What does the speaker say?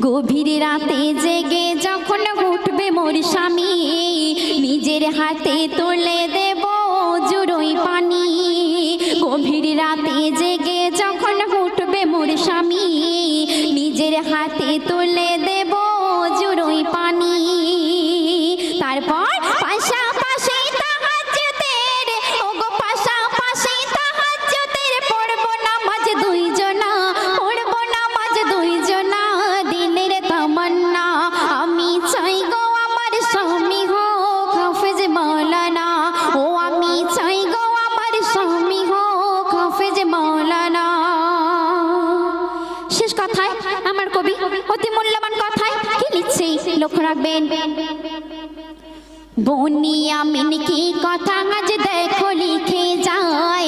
গভীর রাতে জেগে যখন উঠবে মোর স্বামী, নিজের হাতে তুলে দেব জুড়োই পানি। গভীর রাতে জেগে যখন উঠবে মোর স্বামী, নিজের হাতে তুলে দেব জুড়োই পানি। তারপর পাশাপাশি তাহাজ্জুদের, ওগো পাশাপাশি তাহাজ্জুদের পড়ব নামাজ দুইজনা, পড়ব নামাজ দুইজনা। দিলের তামান্না আমি চাই গো আমার স্বামী হোক হাফেজ মাওলানা, ও আমি চাই গো আমার স্বামী হোক হাফেজ মাওলানা। শেষ কথায় আমার কবি অতি মূল্যবান কথায় কি লিখছে লক্ষ্য রাখবেন। বনিয়ামিন কি কথা আজ দেখো লিখে যায়,